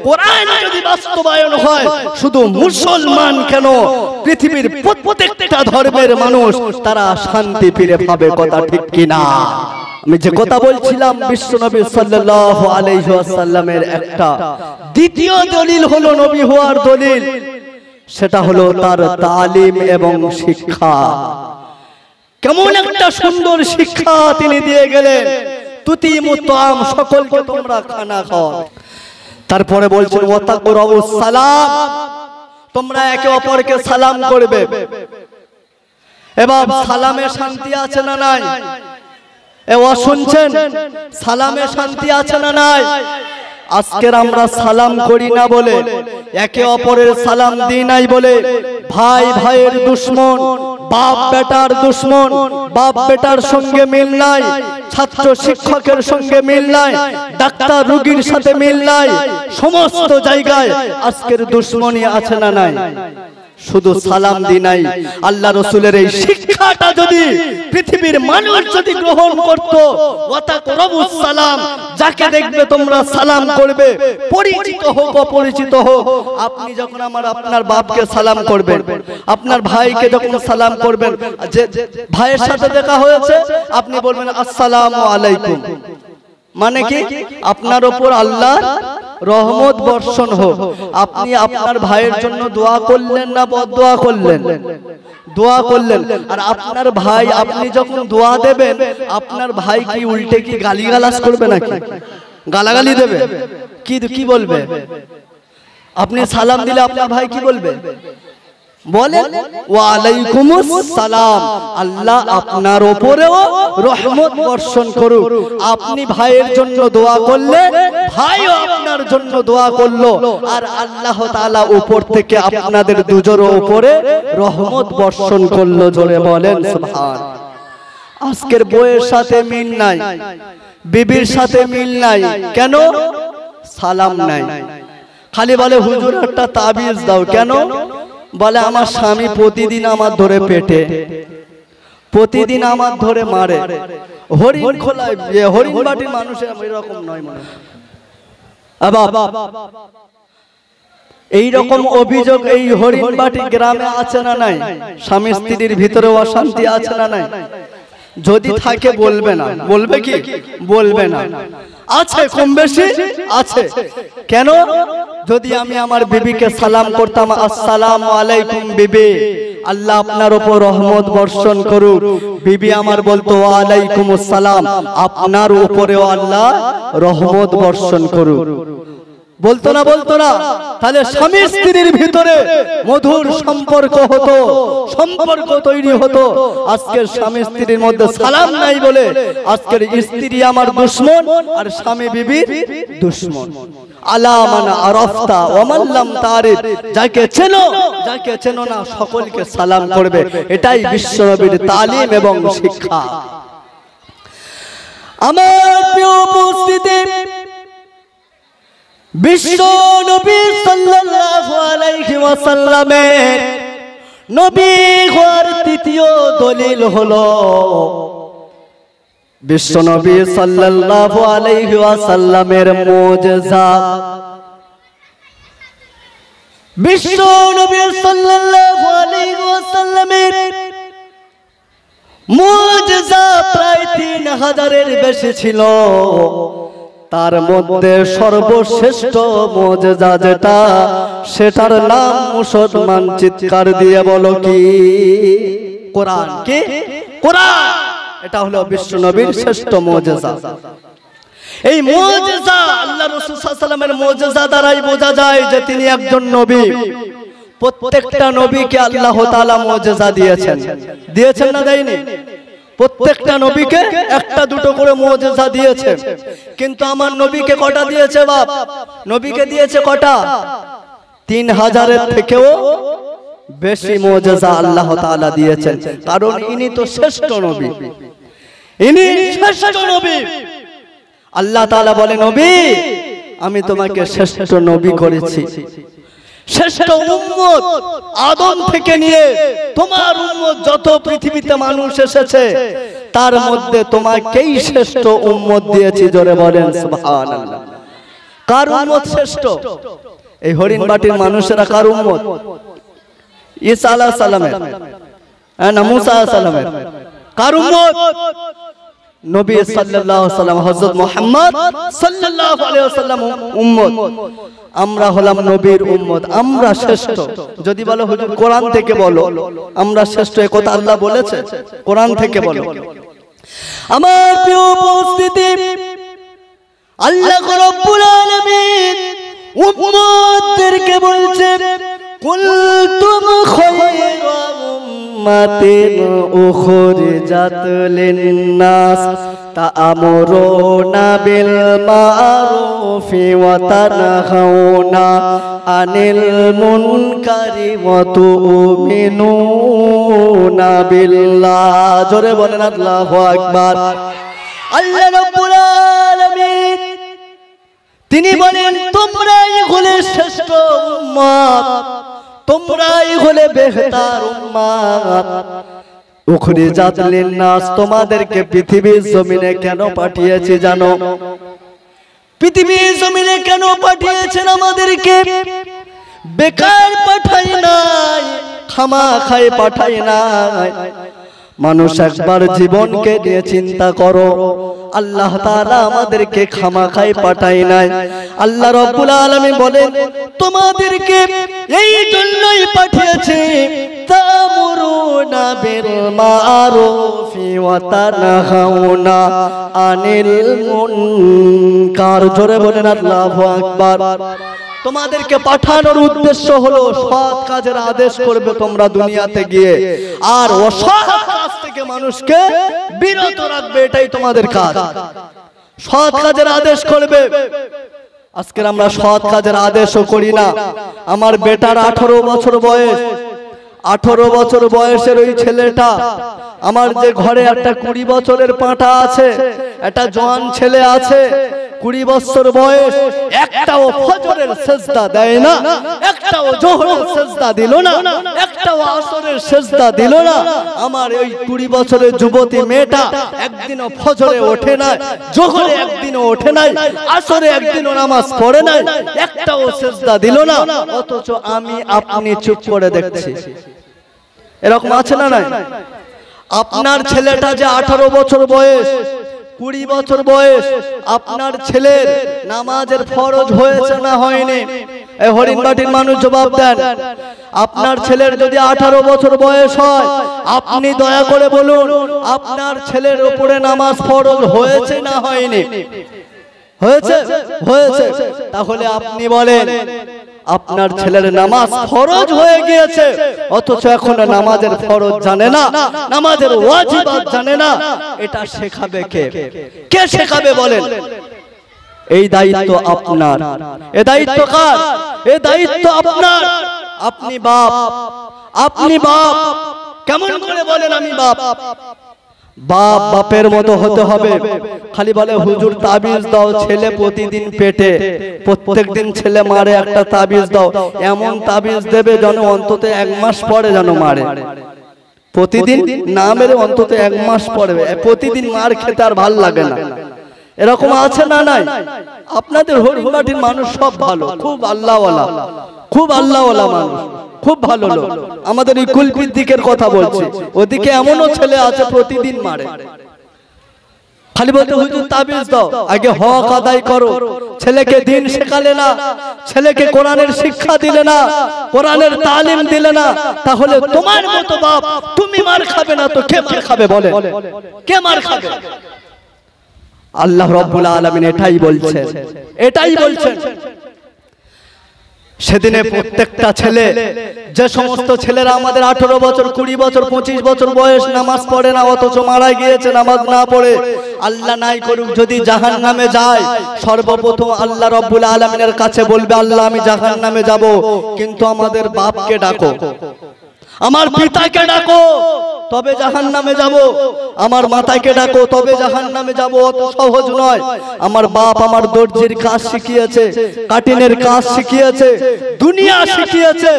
কোরআন যদি বাস্তবায়ন হয়, শুধু মুসলমান কেন, পৃথিবীর প্রত্যেকটা ধর্মের মানুষ তারা শান্তি ফিরে পাবে। কথা ঠিক কিনা? আমি যে কথা বলছিলাম, বিশ্বনবী সাল্লাল্লাহু আলাইহি ওয়াসাল্লামের একটা দ্বিতীয় দলিল হলো নবী হওয়ার দলিল, সেটা হলো তার তালিম এবং শিক্ষা। কেমন একটা সুন্দর শিক্ষা তিনি দিয়ে গেলেন, তুতিমু তাআম, সকলকে তোমরা খানা খাও। তারপরে বলছেন ওয়াতাকুরাউস সালাম, তোমরা একে অপরকে সালাম করবে। এবার সালামে শান্তি আছে না নাই? এবার শুনছেন, সালামে শান্তি আছে না নাই? আজকের আমরা সালাম করি না বলে, একে অপরের সালাম দিই নাই বলে, ভাই ভাইয়ের দুশমন, বাপ বেটার দুশমন, বাপ বেটার সঙ্গে মিল নাই, ছাত্র শিক্ষকের সঙ্গে মিল নাই, ডাক্তার রোগীর সাথে মিল নাই, সমস্ত জায়গায় আজকের দুশমনী আছে না নাই? শুধু সালাম দি নাই। আল্লাহ রাসূলের এই শিক্ষাটা যদি পৃথিবীর মানুষ যদি গ্রহণ করত, ওয়াতাকুরাবুস সালাম, যাকে দেখবে তোমরা সালাম করবে, পরিচিত হোক অপরিচিত হোক। আপনি যখন আপনার বাপকে সালাম করবেন, আপনার ভাইকে যখন সালাম করবেন, যে ভাইয়ের সাথে দেখা হয়েছে, আপনি বলবেন আসসালামু আলাইকুম। মানে কি? আপনার উপর আল্লাহর রহমত বর্ষণ হোক। আপনি আপনার ভাইয়ের জন্য দোয়া করলেন না বদদোয়া করলেন? দোয়া করলেন। আর আপনার ভাই, আপনি যখন দোয়া দেবেন, আপনার ভাই কি উল্টে কি গালিগালাজ করবে নাকি? গালাগালি দেবে? কি বলবে? আপনি সালাম দিলে আপনার ভাই কি বলবে? বলেন ওয়া আলাইকুমুস সালাম, আল্লাহ আপনার উপরেও রহমত বর্ষণ করুক। আপনি ভাইয়ের জন্য দোয়া করলে, ভাইও আপনার জন্য দোয়া করলো, আর আল্লাহ তাআলা উপর থেকে আপনাদের দুজনের উপরে রহমত বর্ষণ করলো। জোরে বলেন সুবহান। আজকের বউয়ের সাথে মিল নাই, বিবির সাথে মিল নাই, কেন? সালাম নাই। খালি বলে হুজুর একটা তাবিজ দাও, কেন? বলে আমার স্বামী প্রতিদিন আমার ধরে পেটে, প্রতিদিন আমার ধরে মারে। হরিণ খোলায়, হরিণ বাটির মানুষের এরকম নয় মনে। এইরকম অভিযোগ এই হরিণবাটি গ্রামে আছে না নাই? স্বামী স্ত্রীর ভিতরে অশান্তি আছে না নাই? যদি থাকে বলবে না, বলবে কি? বলবে না। আছে, কম বেশি আছে। কেন? যদি আমি আমার বিবিকে সালাম করতাম, আসসালামু আলাইকুম বিবি, আল্লাহ আপনার উপর রহমত বর্ষণ করুক, বিবি আমার বলতো ওয়া আলাইকুমুস সালাম, আপনার উপরেও আল্লাহ রহমত বর্ষণ করুক। বলতো না? বলতো না? তাহলে স্বামী স্ত্রীর ভিতরে মধুর সম্পর্ক হতো, সম্পর্ক তৈরি হতো। আজকের স্বামী স্ত্রীর মধ্যে সালাম নাই বলে আজকের স্ত্রী আমার দুশমন আর স্বামী বিবির দুশমন। আলা মান আরাফতা ওয়া মান লাম তারিফ, যাকে চেনো যাকে চেনো না সকলকে সালাম করবে। এটাই বিশ্বনবীর তালিম এবং শিক্ষা। আমার প্রিয় উপস্থিতি, বিশ্ব নবী সাল্লাল্লাহু আলাইহি ওয়াসাল্লামের নবী হওয়ার তৃতীয় দলিল হলো বিশ্ব নবী সাল্লাল্লাহু আলাইহি ওয়াসাল্লামের মুজিজা। বিশ্ব নবী সাল্লাল্লাহু আলাইহি ওয়াসাল্লামের মুজিজা প্রায় 3000-এর বেশি ছিল। তার মধ্যে সর্বশ্রেষ্ঠ মুজিজা যেটা, সেটার নাম মুসলমান চিৎকার দিয়ে বলো কি? কোরআন। কি? কোরআন। এটা হলো বিশ্ব নবীর শ্রেষ্ঠ মুজিজা। এই মুজিজা আল্লাহ রাসূল সাল্লাল্লাহু আলাইহি ওয়াসাল্লামের মুজিজা দ্বারাই বোঝা যায় যে তিনি একজন নবী। প্রত্যেকটা নবীকে আল্লাহ তাআলা মুজিজা দিয়েছেন। দিয়েছেন না দেয়নি? প্রত্যেকটা নবীকে একটা দুটো করে মুজিজা দিয়েছে। কিন্তু আমার নবীকে কটা দিয়েছে বাপ? নবীকে দিয়েছে কটা? 3000-এর থেকেও বেশি মুজিজা আল্লাহ তাআলা দিয়েছেন। কারণ ইনি তো শ্রেষ্ঠ নবী, ইনি শ্রেষ্ঠ নবী। আল্লাহ তাআলা বলে, নবী আমি তোমাকে শ্রেষ্ঠ নবী করেছি। শ্রেষ্ঠ উম্মত আদম থেকে নিয়ে তোমার উম্মত যত পৃথিবীতে মানুষ এসেছে, তার মধ্যে তোমাকেই শ্রেষ্ঠ উম্মত দিয়েছি। জোরে বলেন সুবহানাল্লাহ। কার উম্মত শ্রেষ্ঠ? এই হরিণবাটির মানুষেরা কার উম্মত? ঈসা আলাইহিস সালামের না মুসা আলাইহিস সালামের? কার উম্মত? নবী সাল্লাল্লাহু আলাইহি ওয়াসাল্লাম হযরত মুহাম্মদ সাল্লাল্লাহু আলাইহি ওয়াসাল্লাম উম্মত। আমরা হলাম নবীর উম্মত, আমরা শ্রেষ্ঠ। যদি বলো হুজুর কোরআন থেকে বলো আমরা শ্রেষ্ঠ, এই কথা আল্লাহ বলেছে? কোরআন থেকে বলো। আমার প্রিয় উপস্থিতি, আল্লাহ রাব্বুল আলামিন উম্মতদেরকে বলছে কুনতুম খায়রা উম্মাতিন উখরিজাত লিন-নাস তা'মুরুনা বিল মা'রুফি ওয়া তানহাউনা আনিল মুনকারি ওয়া তু'মিনুনা বিল্লাহ। জোরে বলেন আল্লাহু আকবার। আল্লাহ রাব্বুল আলামিন তিনি বলেন তোমরাই হলে শ্রেষ্ঠ উম্মত, তোমরাই হলে বেহতার উম্মত। উখরিজাত লিন-নাস, তোমাদেরকে পৃথিবীর জমিনে কেন পাঠিয়েছি জানো? পৃথিবীর জমিনে কেন পাঠিয়েছেন আমাদেরকে? বেকার পাঠাই নাই, খামাখাই পাঠাই নাই। মানুষ একবার জীবনকে নিয়ে চিন্তা করো, আল্লাহ তাআলা আমাদেরকে খামাখাই পাঠাই নাই। আল্লাহ রাব্বুল আলামিন বলেন তোমাদেরকে এই জন্যই পাঠিয়েছি তা'মুরুনা বিল মা'রুফি ওয়া তানহাউনা আনিল মুনকার। জোরে বলেন আল্লাহু আকবার। তোমাদেরকে পাঠানোর উদ্দেশ্য হলো সৎ কাজের আদেশ করবে তোমরা দুনিয়াতে গিয়ে, আর অসৎ কাজ থেকে মানুষকে বিরত রাখবে, এটাই তোমাদের কাজ। সৎ কাজের আদেশ করবে। আজকে আমরা সৎ কাজের আদেশও করি না। আমার বেটার 18 বছর বয়স, 18 বছর বয়সের ওই ছেলেটা, আমার যে ঘরে একটা 20 বছরের পাঁঠা আছে, একটা জওয়ান ছেলে আছে 20 বছর বয়স, একটাও ফজরের সিজদা দেয় না, একটাও যোহরের সিজদা দিল না, একটাও আসরের সিজদা দিল না। আমার ওই 20 বছরের যুবতী মেয়েটা একদিনও ফজরে ওঠে না, যোহরে একদিনও ওঠে নাই, আসরে একদিনও নামাজ পড়ে নাই, একটাও সিজদা দিল না, অথচ আমি আপনি চুপ করে দেখছি। এরকম আছে না নাই? আপনার ছেলেটা যে 18 বছর বয়স, 20 বছর বয়স, আপনার ছেলের নামাজের ফরজ হয়েছে না হয়নি? এই হরিণবাটির মানুষ জবাব দেন। আপনার ছেলের যদি 18 বছর বয়স হয়, আপনি দয়া করে বলুন আপনার ছেলের উপরে নামাজ ফরজ হয়েছে না হয়নি? হয়েছে? হয়েছে। তাহলে আপনি বলেন আপনার ছেলের নামাজ ফরজ হয়ে গিয়েছে, অথচ এখনো নামাজের ফরজ জানে না, নামাজের ওয়াজিবাত জানে না। এটা শেখাবে কে? কে শেখাবে বলেন? এই দায়িত্ব আপনার। এই দায়িত্ব কার? এই দায়িত্ব আপনার। আপনি বাপ, আপনি বাপ। কেমন করে বলেন আমি বাপ? বাপ বাপের মতো হতে হবে। খালি বলে হুজুর তাবিজ দাও, ছেলে প্রতিদিন পেটে, প্রত্যেকদিন ছেলে মারে, একটা তাবিজ দাও। এমন তাবিজ দেবে যেন অন্তত 1 মাস পরে যেন মারে। প্রতিদিন না মেরে অন্তত 1 মাস পরে, প্রতিদিন মার খেতে আর ভাল লাগে না। এরকম আছে না নাই? আপনাদের হরিণবাটির মানুষ সব ভালো, খুব আল্লাহওয়ালা, খুব আল্লাহওয়ালা মানুষ, খুব ভালো লোক। আমাদের এই কুলপির দিকের কথা বলছি, ওদিকে এমনও ছেলে আছে প্রতিদিন মারে। খালি বলতে হুজুর তাবিজ দাও, আগে হক আদায় করো। ছেলেকে দিন শেখালে না, ছেলেকে কোরআনের শিক্ষা দিলে না, কোরআনের তালিম দিলে না, তাহলে তোমার মতো বাপ তুমি মার খাবে না তো কে মার খাবে বলে? কে মার খাবে? আল্লাহ রাব্বুল আলামিন এটাই বলছেন, এটাই বলছেন। সেদিনে প্রত্যেকটা ছেলে, যে সমস্ত ছেলেরা আমাদের 18 বছর, 20 বছর, 25 বছর বয়স নামাজ পড়ে না, অথচ মারা গিয়েছে নামাজ না পড়ে, আল্লাহ নাই করুক যদি জাহান্নামে যায়, সর্বপ্রথম আল্লাহ রাব্বুল আলামিনের কাছে বলবে আল্লাহ আমি জাহান্নামে যাব, কিন্তু আমাদের বাপকে ডাকো, আমার পিতাকে ডাকো, তবে জাহান্নামে যাব। আমার মাতাকে ডাকো তবে জাহান্নামে যাব, অত সহজ নয়। আমার বাপ আমার দর্জির কাজ শিখিয়েছে, কাটিনের কাজ শিখিয়েছে, দুনিয়া শিখিয়েছে,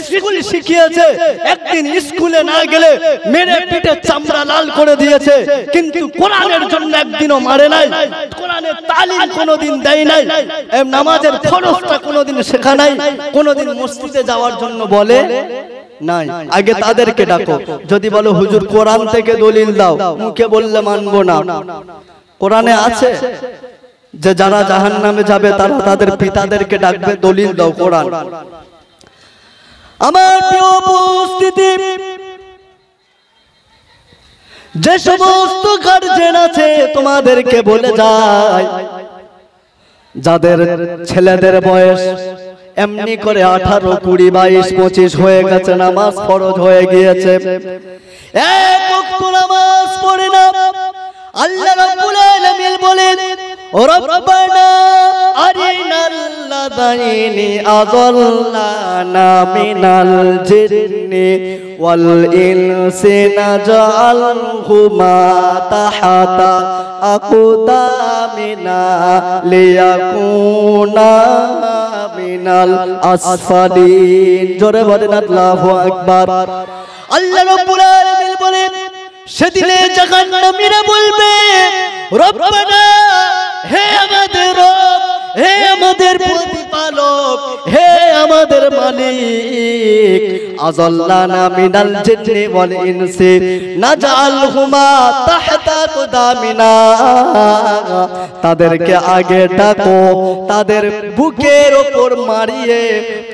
স্কুল শিখিয়েছে। একদিন স্কুলে না গেলে মেরে পিঠে চামড়া লাল করে দিয়েছে, কিন্তু কোরআনের জন্য একদিনও মারে নাই, কোরআনের তালিম কোনোদিন দেয় নাই, নামাজের ফরজটা কোনোদিন শেখা নাই, কোনোদিন মসজিদে যাওয়ার জন্য বলে নাই। আগে তাদেরকে ডাকো। যদি বলো হুজুর কোরআন থেকে দলিল দাও, মুখে বললে মানবো না। কোরআনে আছে যে যারা জাহান্নামে যাবে তারা তাদের পিতাদেরকে ডাকবে, দলিল দাও কোরআন। আমার প্রিয় উপস্থিতি, যে সমস্ত গার্জেন আছে তোমাদেরকে বলে যায়, যাদের ছেলেদের বয়স এমনি করে 18, 20, 22, 25 হয়ে গেছে, নামাজ ফরজ হয়ে গিয়েছে, এক ওয়াক্ত নামাজ পড়ে না, আল্লাহ রাব্বুল আলামিন বলেন রব্বানা আরিনাল লাযাইনি আযাল্লানা মিনাল জিন্নি ওয়াল ইনসি নাজআলহুমা তাহাতা আকদামিনা লিয়াকুনা মিনাল আসফালিন। জোরে বলেন আল্লাহু আকবার। আল্লাহ রাব্বুল আলামিন বলেন সেদিনে জাহান্নামীরা বলবে রব্বানা, হে আমাদের রব, হে আমাদের প্রতিপালক, হে আমাদের মালিক, আযাল্লানা মিনাল জিন্নি ওয়াল ইনসি নাজআলহুমা তাহতা আকদামিনা, তাদেরকে আগে ডাকো, তাদের বুকের ওপর মারিয়ে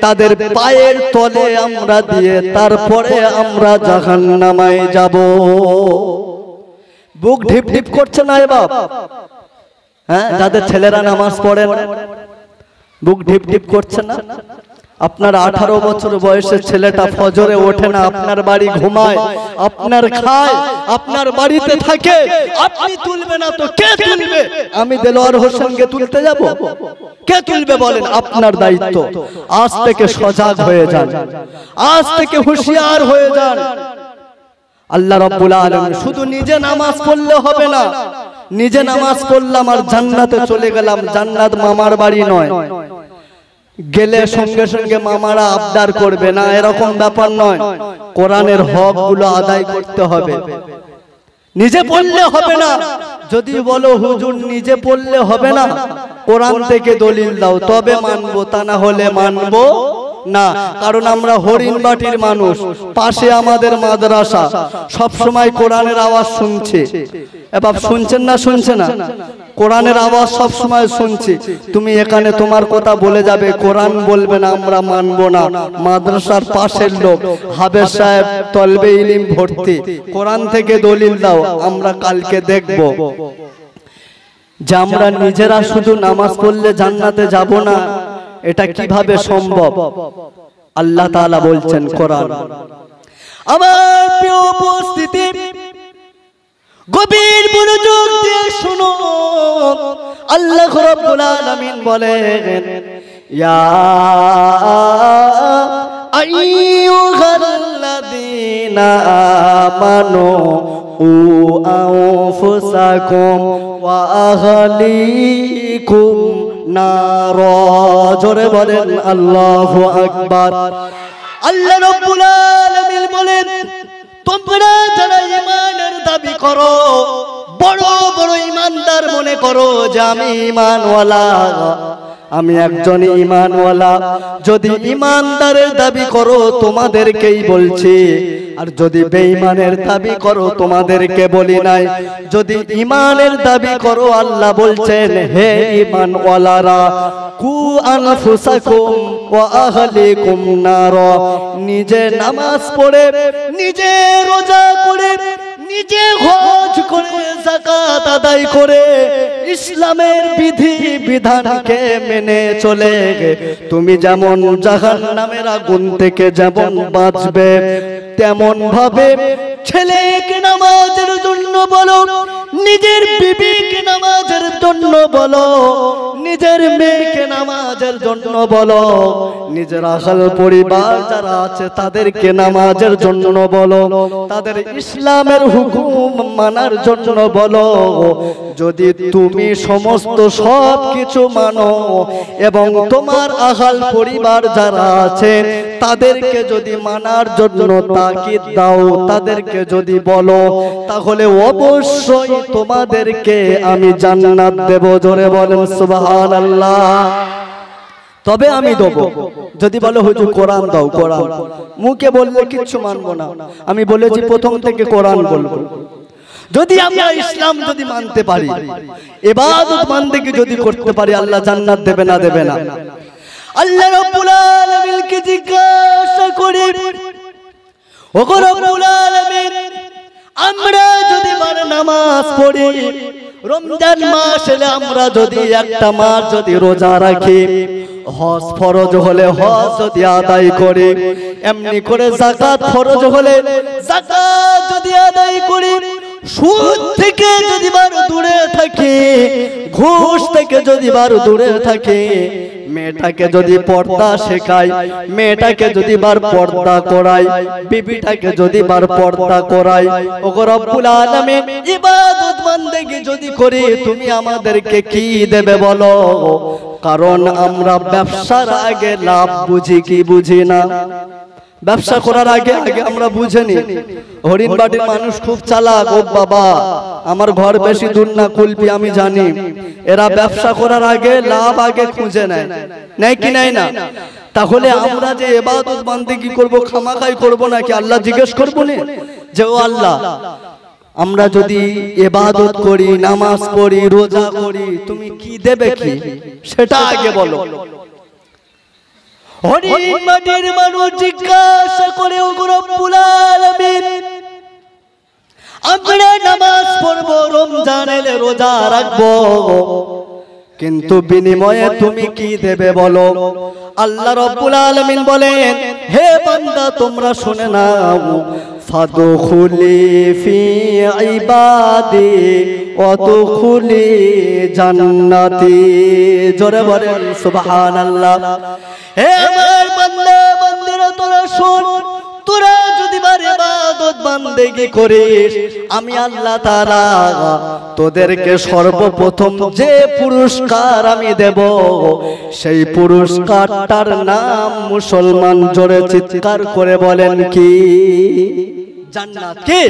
তাদের পায়ের তলে আমরা দিয়ে তারপরে আমরা জাহান্নামায় যাব। বুক ঢিপ ঢিপ করছে না এ বাপ? হ্যাঁ, যাদের ছেলেরা নামাজ পড়ে না, বুক ঢিপ ঢিপ করছে না? আপনার 18 বছর বয়সের ছেলেটা ফজরে ওঠে না, আপনার বাড়ি ঘুমায়, আপনার খায়, আপনার বাড়িতে থাকে, আপনি তুলবে না তো কে তুলবে? আমি দেলোয়ার হোসেনকে তুলতে যাব? কে তুলবে বলেন? আপনার দায়িত্ব। আজ থেকে সজাগ হয়ে যান, আজ থেকে হুঁশিয়ার হয়ে যান। আল্লাহ রাব্বুল আলামিন শুধু নিজে নামাজ পড়লে হবে না, নিজে নামাজ পড়লাম আর জান্নাতে চলে গেলাম, জান্নাত মামার বাড়ি নয়, গেলে সঙ্গে সঙ্গে মামারা আবদার করবে না, এরকম ব্যাপার নয়। কোরআনের হক গুলো আদায় করতে হবে। নিজে পড়লে হবে না। যদি বলো হুজুর নিজে পড়লে হবে না, কোরআন থেকে দলিল দাও তবে মানবো, তা না হলে মানবো না। কারণ আমরা হরিণবাটির মানুষ, পাশে আমাদের মাদ্রাসা, সব সময় কোরআনের আওয়াজ শুনছি। এবার শুনছেন না? শুনছে না? কোরআনের আওয়াজ সব সময় শুনছি। তুমি এখানে তোমার কথা বলে যাবে, কোরআন বলবে না, আমরা মানবো না। মাদ্রাসার পাশের লোক হাফেজ সাহেব তলবে ইলম ভর্তি, কোরআন থেকে দলিল দাও। আমরা কালকে দেখব যে আমরা নিজেরা শুধু নামাজ পড়লে জান্নাতে যাব না, এটা কিভাবে সম্ভব? আল্লাহ তাআলা বলছেন কোরআন। আমার প্রিয় উপস্থিতি, গভীর মনোযোগ দিয়ে শুনো। আল্লাহ রাব্বুল আলামিন বলেন ইয়া আইয়ুহাল্লাযীনা আমানু উ আনফুসাকুম ওয়া আহলিকুম নার। জোরে বলেন আল্লাহু আকবার। আল্লাহ রাব্বুল আলামিন বলেন তোমরা যারা ঈমানের দাবি করো, বড় বড় ঈমানদার মনে করো যে আমি ঈমানওয়ালা, আমি একজন ঈমানওয়ালা, যদি ঈমানদারের দাবি করো তোমাদেরকেই বলছি। আর যদি বেঈমানের দাবি করো তোমাদেরকে বলি নাই। যদি ঈমানের দাবি করো, আল্লাহ বলছেন হে ঈমানওয়ালারা, কু আনফুসাকুম ওয়া আহলিকুম নার, নিজে নামাজ পড়ে, নিজে রোজা করে, নিজে হজ করে, যাকাত আদায় করে, ইসলামের বিধি বিধানকে মেনে চলে তুমি যেমন জাহান্নামের আগুন থেকে যেমন বাঁচবে, তেমন ভাবে ছেলেকে নামাজের জন্য বলো, নিজের বিবিকে নামাজের জন্য বলো, নিজের মেয়েকে নামাজের জন্য বলো, নিজের আহল পরিবার যারা আছে তাদেরকে নামাজের জন্য বলো, তাদের ইসলামের হুকুম মানার জন্য বলো। যদি তুমি সমস্ত সব কিছু মানো এবং তোমার আহল পরিবার যারা আছে তাদেরকে যদি মানার জন্য তাকিদ দাও, তাদেরকে যদি বলো, তাহলে অবশ্যই তোমাদেরকে আমি জান্নাত দেব। জোরে বলেন সুবহানাল্লাহ। তবে আমি দেবো যদি বলো হুজুর কোরআন দাও, কোরআন মুখে বললে কিচ্ছু মানবো না। আমি বলেছি প্রথম থেকে কোরআন বলবো। যদি আমরা ইসলাম যদি মানতে পারি, ইবাদত বান্দেগি যদি করতে পারি, আল্লাহ জান্নাত দেবে না দেবে না? আল্লাহ রাব্বুল আলামিনকে জিজ্ঞাসা করি, ওগো রাব্বুল আলামিন, আমরা যদি নামাজ পড়ি, রমজান মাস এলে আমরা যদি একটা মাস যদি রোজা রাখি, হজ ফরজ হলে হজ যদি আদায় করি, এমনি করে যাকাত ফরজ হলে যাকাত যদি আদায় করি, সুদ থেকে যদি দূরে থাকি, ঘুষ থেকে যদি দূরে থাকি, মেয়েটাকে যদি পর্দা শেখাই, মেয়েটাকে যদি পর্দা করাই, বিবিটাকে যদি পর্দা করাই, ওগো রব্বুল আলামিন ইবাদত বান্দেগি যদি করি, তুমি আমাদেরকে কি দেবে বলো? কারণ আমরা ব্যবসার আগে লাভ বুঝি কি বুঝি না? ব্যবসা করার আগে আগে আমরা বুঝিনি। হরিণবাটির মানুষ খুব চালাক। ও বাবা, আমার ঘর বেশি দূর না, কুলপি আমি জানি। এরা ব্যবসা করার আগে লাভ আগে খুঁজে নেয়, নেয় কি নেয় না? তাহলে আমরা যে ইবাদত বান্দেগি করব, খামাখাই করব নাকি? আল্লাহ জিজ্ঞেস করবো না যে ও আল্লাহ, আমরা যদি ইবাদত করি, নামাজ পড়ি, রোজা করি, তুমি কি দেবে? কি সেটা আগে বলো। হরিণবাটির মানুষ জিজ্ঞাসা করে, ওগো রব্বুল আলামিন, আমরা নামাজ পড়বো, রমজান এলে রোজা রাখবো, কিন্তু বিনিময়ে তুমি কি দেবে বলো? আল্লাহ রাব্বুল আলামিন বলেন, হে বান্দা তোমরা শুনে নাও, ফাদখুলি ফি ইবাদি ওয়াদখুলি জান্নাতি। জোরে বলেন সুবহানাল্লাহ। হে আমার বান্দা বান্দিরা, তোরা শোন, তোরা যদি ইবাদত বান্দেগি করিস, আমি আল্লাহ তাআলা তোদেরকে সর্বপ্রথম যে পুরস্কার আমি দেব, সেই পুরস্কারটার নাম মুসলমান। জোরে চিৎকার করে বলেন কি? জান্নাত। কে?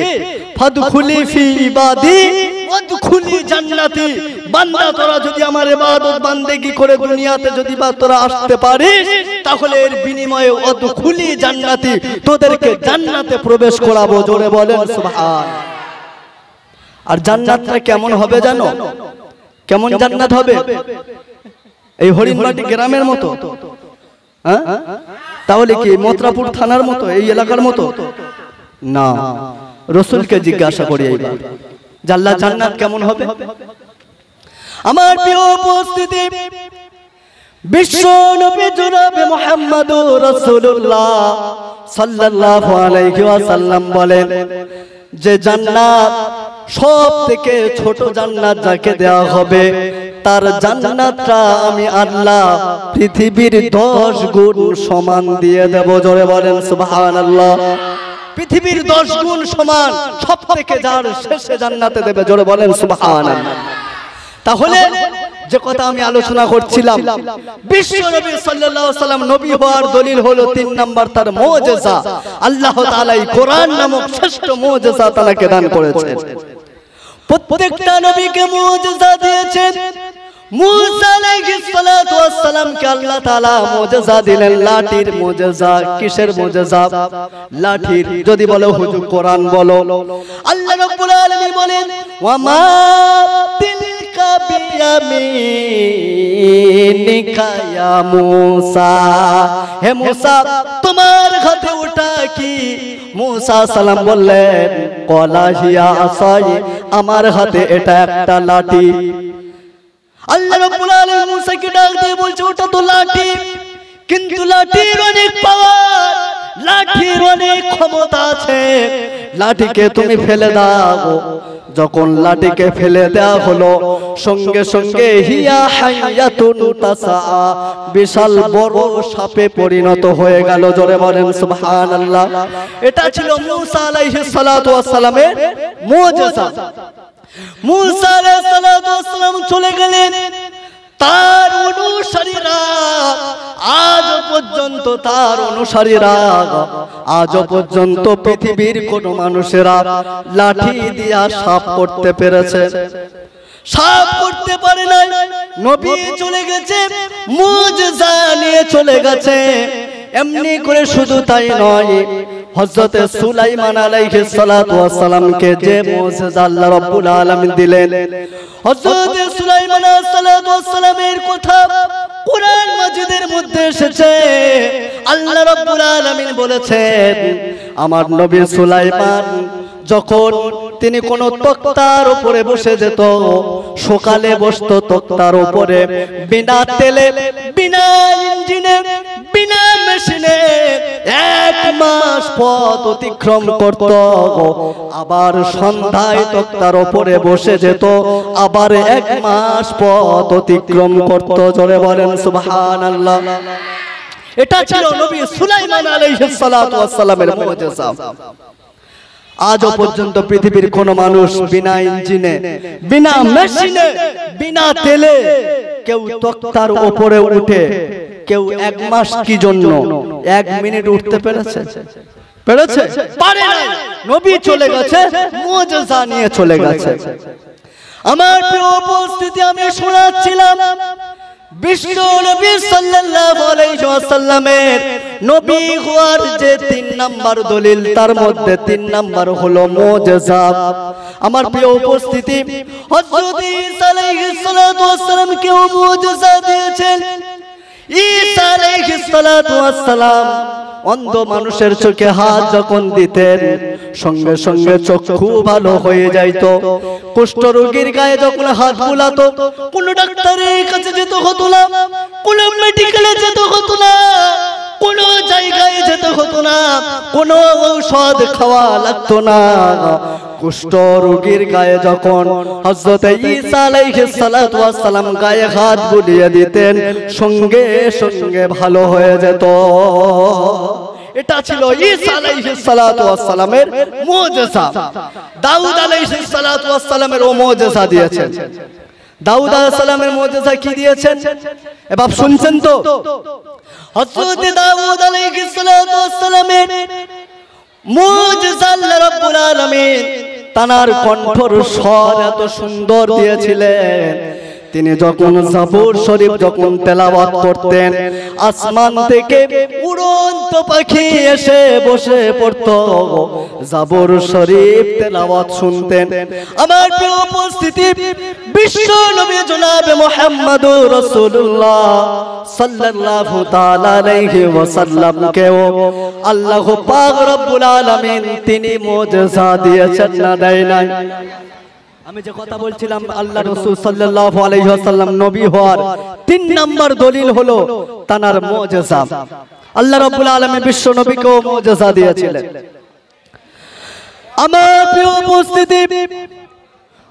ফাদখুলি ফি ইবাদি ওয়াদখুলি জান্নাতি। বান্দা তোরা যদি আমার ইবাদত বান্দেগি করে দুনিয়াতে যদি তোরা আসতে পারিস, তাহলে এর বিনিময়ে ওয়াদখুলি জান্নাতি, তোদেরকে জান্নাতে প্রবেশ করাবো। জোরে বলেন সুবহান। আর জান্নাতটা কেমন হবে জানো? কেমন জান্নাত হবে? এই হরিণবাটি গ্রামের মতো? হ্যাঁ, তাহলে কি মথুরাপুর থানার মতো, এই এলাকার মতো? না, রাসূলকে জিজ্ঞাসা করি এইবার, আল্লাহ জান্নাত কেমন হবে? আমার প্রিয় উপস্থিতি, বিশ্ব নবী জনাবে মুহাম্মদুর রাসূলুল্লাহ সাল্লাল্লাহু আলাইহি ওয়াসাল্লাম বলেন যে জান্নাত সব থেকে ছোট জান্নাত যাকে দেওয়া হবে, তার জান্নাতটা আমি আল্লাহ পৃথিবীর 10 গুণ সমান দিয়ে দেব। জোরে বলেন সুবহানাল্লাহ। পৃথিবীর 10 গুণ সমান সব থেকে যার শেষে জান্নাতে দেবে। জোরে বলেন সুবহানাল্লাহ। তাহলে যে কথা আমি আলোচনা করছিলাম, বিশ্ব নবী সাল্লাল্লাহু আলাইহি ওয়াসাল্লাম নবী হওয়ার দলিল হলো 3 নাম্বার তার মুজিজা। আল্লাহ তাআলা এই কোরআন নামক শ্রেষ্ঠ মুজিজা তাকে দান করেছেন। প্রত্যেকটা নবীকে মুজিজা দিয়েছেন। মুসা আলাইহিস সালাতু ওয়াস সালামকে আল্লাহ তাআলা মুজিজা দিলেন, লাঠির মুজিজা। কিসের মুজিজা? লাঠির। যদি বলো হুজুর কোরআন বলো, আল্লাহ রাব্বুল আলামিন বলেন, ওয়া মা তিলকা বিয়ামিনিকা ইয়া মুসা। হে মুসা, তোমার হাতে ওটা কি? মুসা সালাম বললেন, ক্বালা হিয়া আসাই, আমার হাতে এটা একটা লাঠি। আল্লাহ রাব্বুল আলামিন মুসাকে ডাক দিয়ে বলছে, ওটা তো লাঠি, কিন্তু লাঠির অনেক পাওয়ার, লাঠির অনেক ক্ষমতা আছে, লাঠিকে তুমি ফেলে দাও। যখন লাঠিকে ফেলে দেওয়া হলো সঙ্গে সঙ্গে হিয়া হাইয়াতুন তাসা বিশাল বড় সাপে পরিণত হয়ে গেল। জোরে বলেন সুবহানাল্লাহ। এটা ছিল মূসা আলাইহিস সালাতু ওয়াস সালামের মুজিজা। মূসা আলাইহিস সালাতু ওয়াস সালাম চলে গেলেন, তার অনুসারীরা আজ পর্যন্ত পৃথিবীর কোন মানুষেরা লাঠি দিয়া সাপ করতে পেরেছে? সাপ করতে পারে নাই। নবী চলে গেছে, মুজিজা নিয়ে চলে গেছে। এমনি করে শুধু তাই নয়, হযরত সুলাইমান আলাইহিস সালাতু ওয়াস সালামকে যে মুজিজা আল্লাহ রাব্বুল আলামিন দিলেন, হযরত সুলাইমান আলাইহিস সালাতু ওয়াস সালামের কথা কুরআন মাজিদের মধ্যে এসেছে। আল্লাহ রাব্বুল আলামিন বলেছেন, আমার নবী সুলাইমান যখন তিনি কোন তক্তার উপরে বসে যেত, সকালে বসতো তক্তার উপরে, বিনা তেলে, বিনা ইঞ্জিনে, বিনা মেশিনে 1 মাস পথ অতিক্রম করত। আবার সন্ধ্যায় তক্তার উপরে বসে যেত, আবার 1 মাস পথ অতিক্রম করত। জোরে বলেন সুবহানাল্লাহ। এটা ছিল নবী সুলাইমান আলাইহিস সালাতু ওয়াস সালামের মুজিজা। আজও পর্যন্ত পৃথিবীর কোন মানুষ বিনা ইঞ্জিনে, বিনা মেশিনে, বিনা তেলে কেউ তক্তার উপরে উঠে কেউ 1 মাস কি জন্য 1 মিনিট উঠতে পেরেছে? পেরেছে? পারে না। নবী চলে গেছে, মুজিজা নিয়ে চলে গেছে। আমার প্রিয় উপস্থিতি, আমি শোনাচ্ছিলাম বিশ্ব নবী সাল্লাল্লাহু আলাইহি ওয়াসাল্লামের নবী হওয়ার যে 3 নাম্বার দলিল, তার মধ্যে 3 নাম্বার হলো মুজিজা। আমার প্রিয় উপস্থিতি, হযরত ঈসা আলাইহিস সালাতু ওয়াস সালাম কেউ মুজিজা দিয়েছেন। ঈসা আলাইহিস সালাতু ওয়াস সালাম অন্ধ মানুষের চোখে হাত যখন দিতেন, সঙ্গে সঙ্গে চক্ষু ভালো হয়ে যাইত। কুষ্ঠ রোগীর গায়ে যখন হাত বুলাতো, কোন ডাক্তারের কাছে যেতে হতো না, কোন মেডিকেলে যেতে হতো না, কোন জায়গায় যেতে হতো না, কোন ঔষধ খাওয়া লাগতো না। কুষ্ঠ রোগীর গায়ে যখন হযরত ঈসা আলাইহিস সালাতু ওয়াস সালাম গায়ে হাত বুলিয়ে দিতেন, সঙ্গে সঙ্গে ভালো হয়ে যেত। এটা ছিল ঈসা আলাইহিস সালাতু ওয়াস সালামের মুজিজা। দাউদ আলাইহিস সালাতু ওয়াস সালামের ও মুজিজা দিয়েছেন। দাউদ আলাইহিস সালামের মুজিজা কি দিয়েছেন এবার শুনছেন তো? হযরত দাউদ আলাইহিস সালাতু ওয়াস সালামের মুজিজা আল্লাহ রাব্বুল আলামিন তানার কণ্ঠর স্বর এত সুন্দর দিয়েছিলেন, তিনি যখন জাবুর শরীফ যখন তেলাওয়াত করতেন, আসমান থেকে উড়ন্ত পাখি এসে বসে পড়তো, জাবুর শরীফ তেলাওয়াত শুনতেন। আমার প্রিয় উপস্থিতি, বিশ্ব নবী জনাবে মুহাম্মদুর রাসূলুল্লাহ সাল্লাল্লাহু তাআলা আলাইহি ওয়াসাল্লামকেও আল্লাহ পাক রব্বুল আলামিন তিনি মুজিজা দিয়েছেন না দেয় নাই? আমি যে কথা বলছিলাম, আল্লাহ রাসূল সাল্লাল্লাহু আলাইহি ওয়াসাল্লাম নবী হওয়ার 3 নাম্বার দলিল হলো তানার মুজিজা। আল্লাহ রাব্বুল আলামিন বিশ্ব নবীকেও মুজিজা দিয়েছিলেন। আমার প্রিয় উপস্থিতি,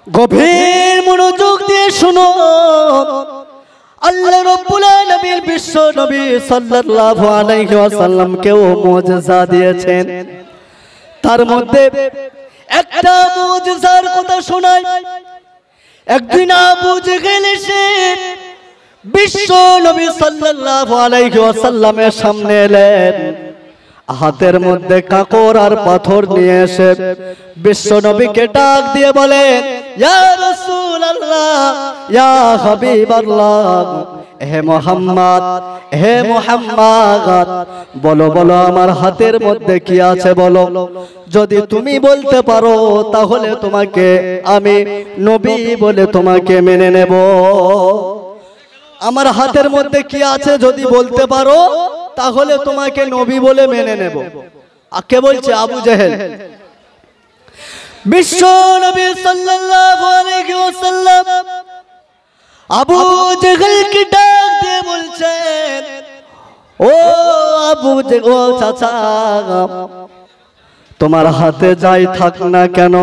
গভীর মনোযোগ দিয়ে শুনো। আল্লাহ রাব্বুল আলামিন বিশ্ব নবী সাল্লাল্লাহু আলাইহি ওয়াসাল্লামকেও মুজিজা দিয়েছেন। তার মধ্যে একটা মুজিজার কথা শোনাই। একদিন আবু জেহেল এসে বিশ্ব নবী সাল্লাল্লাহু আলাইহি ওয়াসাল্লামের সামনে এলেন, হাতের মধ্যে কাকর আর পাথর নিয়ে এসে বিশ্ব নবীকে ডাক দিয়ে বলেন, ইয়া রাসূলুল্লাহ, ইয়া হাবিবাল্লাহ, হে মুহাম্মদ, হে মুহাম্মদ, বলো বলো আমার হাতের মধ্যে কি আছে বলো। যদি তুমি বলতে পারো তাহলে তোমাকে আমি নবী বলে তোমাকে মেনে নেব। আমার হাতের মধ্যে কি আছে যদি বলতে পারো তাহলে তোমাকে নবী বলে মেনে নেব। কে বলছে? আবু জেহেল। বিশ্ব নবী সাল্লাল্লাহু আলাইহি ওয়াসাল্লাম আবু জেহেলকে ডাক দিয়ে বলছেন, ও আবু জেহেল, ও চাচা, তোমার হাতে যাই থাক না কেন,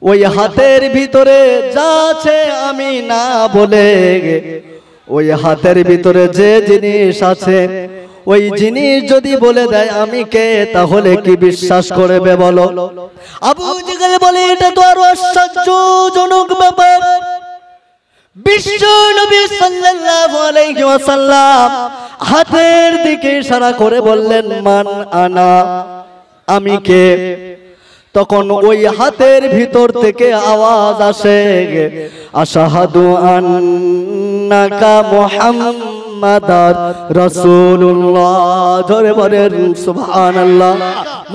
ওই হাতের ভিতরে যা আছে আমি না বলে, ওই হাতের ভিতরে যে জিনিস আছে ওই জিনিস যদি বলে দেয় আমি কে, তাহলে কি বিশ্বাস করবে বলো? আবু জেহেল বলে এটা তো আরো আশ্চর্যজনক ব্যাপার। বিশ্ব নবী সাল্লাল্লাহু আলাইহি ওয়াসাল্লাম হাতের দিকে ইশারা করে বললেন মান আনা, আমি কে? তখন ওই হাতের ভিতর থেকে আওয়াজ আসে আশহাদু আন্নাকা মুহাম্মাদার রাসূলুল্লাহ। জোরে বলেন সুবহানাল্লাহ।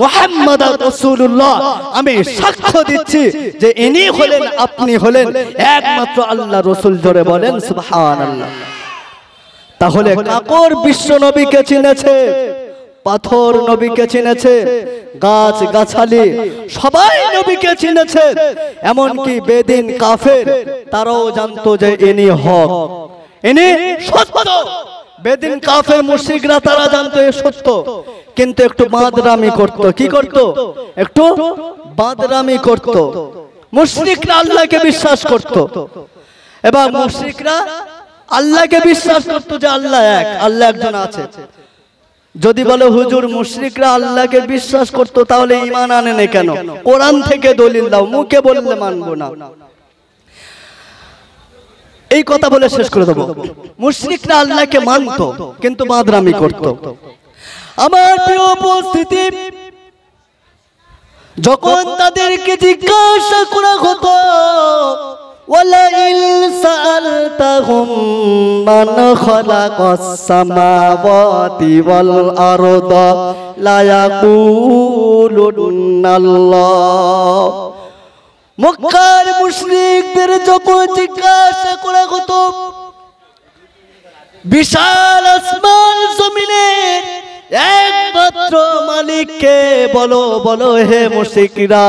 মুহাম্মাদার রাসূলুল্লাহ, আমি সাক্ষ্য দিচ্ছি যে ইনি হলেন, আপনি হলেন একমাত্র আল্লাহ রাসূল। জোরে বলেন সুবহানাল্লাহ। তাহলে কাকর বিশ্ব নবীকে চিনেছে, পাথর নবীকে চিনেছে, গাছ গাছালি সবাই নবীকে চিনেছে, এমনকি বেদিন কাফের তারাও জানতো যে ইনি হক, ইনি সত্য। বেদিন কাফের মুশরিকরা তারা জানতো এ সত্য, কিন্তু একটু বাদরামি করত। কি করত? একটু বাদরামি করত। মুশরিকরা আল্লাহকে বিশ্বাস করত, এবং মুশরিকরা আল্লাহকে বিশ্বাস করত যে আল্লাহ এক, আল্লাহ একজন আছে। যদি বলে হুজুর মুশরিকরা আল্লাহকে বিশ্বাস করত, তাহলে ঈমান আনেন কেন? কোরআন থেকে দলিল দাও, মুখে বললে মানবো না। এই কথা বলে শেষ করে দেব। মুশরিকরা আল্লাহকে মানত কিন্তু বাদরামি করত। আমার প্রিয় উপস্থিতি, যখন তাদেরকে জিজ্ঞাসা করা হতো ওয়ালাইন সাআলতাহুম মান খালাকাস সামাওয়াতি ওয়াল আরদা লা ইয়াকুলুনাল্লাহ, মক্কার মুশরিকদের যখন জিজ্ঞাসা করা হতো বিশাল আসমান জমিনের একমাত্র মালিককে, বলো বলো হে মুশরিকরা,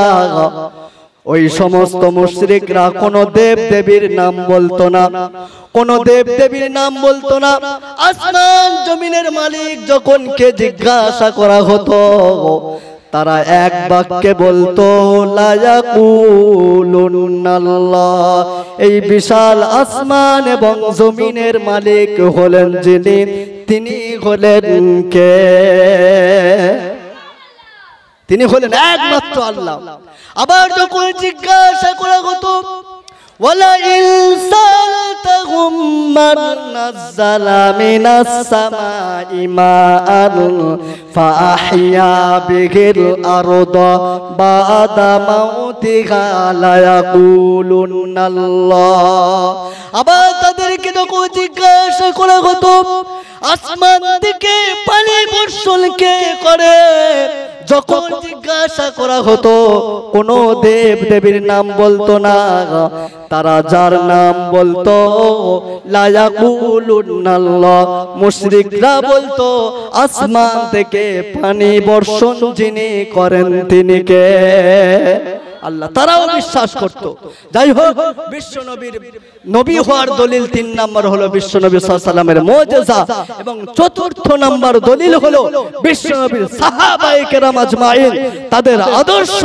ওই সমস্ত মুশরিকরা কোন দেব দেবীর নাম বলতো না, কোন দেব দেবীর নাম বলতো না। আসমান জমিনের মালিক যখন কে জিজ্ঞাসা করা হতো, তারা এক বাক্যে বলতো লা ইয়াকুলুনাল্লাহ। এই বিশাল আসমান এবং জমিনের মালিক হলেন যিনি, তিনি হলেন কে? তিনি হলেন একমাত্র আল্লাহ। আবার যখন জিজ্ঞাসা করা হতো ওয়ালাইন সাআলতাহুম মান নাযালা মিনাস সামাই মাআন ফাআহইয়া বিহিল আরদা বাদা মাউতিহা লা ইয়াকুলুনাল্লাহ। আবার তাদেরকে যখন জিজ্ঞাসা করা হতো আসমান থেকে পানি বর্ষণ কে করে, যখন জিজ্ঞাসা করা হতো কোন দেব দেবীর নাম বলতো না, তারা যার নাম বলতো লা ইয়াকুলুনাল্লাহ। মুশরিকরা বলতো আসমান থেকে পানি বর্ষণ যিনি করেন তিনি কে? আল্লাহ। তারাও বিশ্বাস করত। যাই হোক, বিশ্ব নবীর নবী হওয়ার দলিল 3 নম্বর হলো বিশ্ব নবী সাল্লাল্লাহু আলাইহি সাল্লামের মুজিজা, এবং 4র্থ নম্বর দলিল হলো বিশ্ব নবীর সাহাবায়ে কেরাম আজমাইন, তাদের আদর্শ,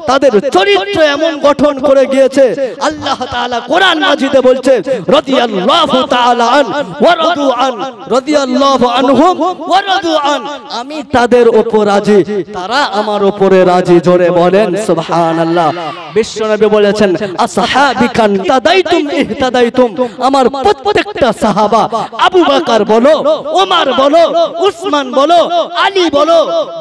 তাদের চরিত্র এমন গঠন করে গিয়েছে। আল্লাহ তাআলা কোরআন মাজিদে বলছে রাদিয়াল্লাহু তাআলা আন ওয়া রাদু আন, রাদিয়াল্লাহু আনহুম ওয়া রাদু আন, আমি তাদের উপর রাজি, তারা আমার উপরে রাজি। জোরে বলেন সুবহানাল্লাহ। বিশ্বনবী বলেছেন আসহাবিকান তাদাইতুম ইহতাদাইতুম, আমার প্রত্যেকটা সাহাবা, আবু বকর বলো, ওমর বলো, উসমান বলো, আলী বলো,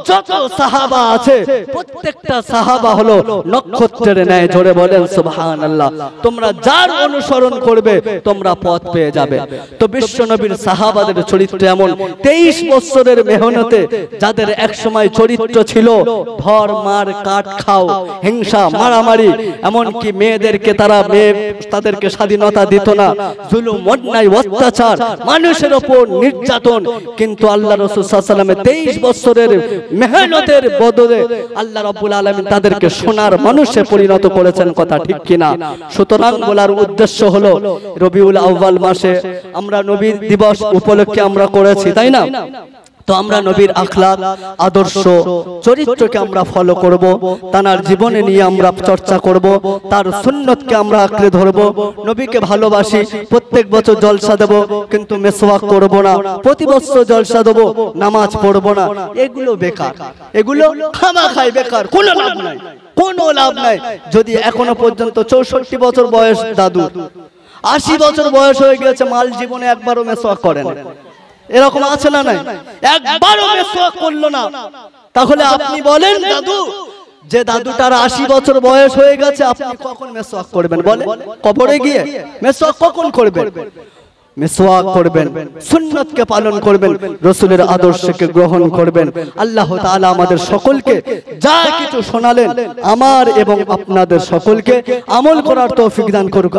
যত সাহাবা আছে প্রত্যেকটা সাহাবা হলো নক্ষত্রের ন্যায়। জোরে বলেন সুবহানাল্লাহ। তোমরা যার অনুসরণ করবে তোমরা পথ পেয়ে যাবে। তো বিশ্বনবীর সাহাবাদের চরিত্র এমন, 23 বছরের মেহনতে যাদের এক সময় চরিত্র ছিল ধর মার কাট খাও, হিংসা মারামারি, এমনকি মেয়েদেরকে তাদেরকে স্বাধীনতা দিত না, জুলুম অন্যায় অত্যাচার, মানুষের উপর নির্যাতন। কিন্তু আল্লাহ রাসূল সাল্লাল্লাহু আলাইহি ওয়াসাল্লামের 23 বছরের মেহনতের বদলে আল্লাহ রাব্বুল আলামিন তাদেরকে সোনার মানুষে পরিণত করেছেন। কথা ঠিক কিনা? সুতরাং বলার উদ্দেশ্য হলো রবিউল আউয়াল মাসে আমরা নবী দিবস উপলক্ষে আমরা করেছি, তাই না? তো তো আমরা নবীর আখলাক আদর্শ চরিত্রকে আমরা ফলো করব, তার জীবনে নিয়ে আমরা চর্চা করব, তার সুন্নতকে আমরা আঁকড়ে ধরব। নবীকে ভালোবাসি, প্রত্যেক বছর জলসা দেব কিন্তু মেসওয়াক করব না, প্রতি বছর জলসা দেব নামাজ পড়ব না, এগুলো বেকার, এগুলো খামাখাই বেকার, কোনো লাভ নাই, কোনো লাভ নাই। যদি এখনো পর্যন্ত 64 বছর বয়স দাদু, 80 বছর বয়স হয়ে গেছে, মাল জীবনে একবারও মেসওয়াক করেন, এরকম আছে না নাই? একবারও মেসওয়াক করলো না, তাহলে আপনি বলেন দাদু, যে দাদুটার 80 বছর বয়স হয়ে গেছে, আপনি কখন মেসওয়াক করবেন? বলে কবরে গিয়ে মেসওয়াক কখন করবেন? মেসওয়াক করবেন, সুন্নতকে পালন করবেন, রাসূলের আদর্শকে গ্রহণ করবেন। আল্লাহ তাআলা আমাদের সকলকে যা কিছু শোনালেন আমার এবং আপনাদের সকলকে আমল করার তৌফিক দান করুক।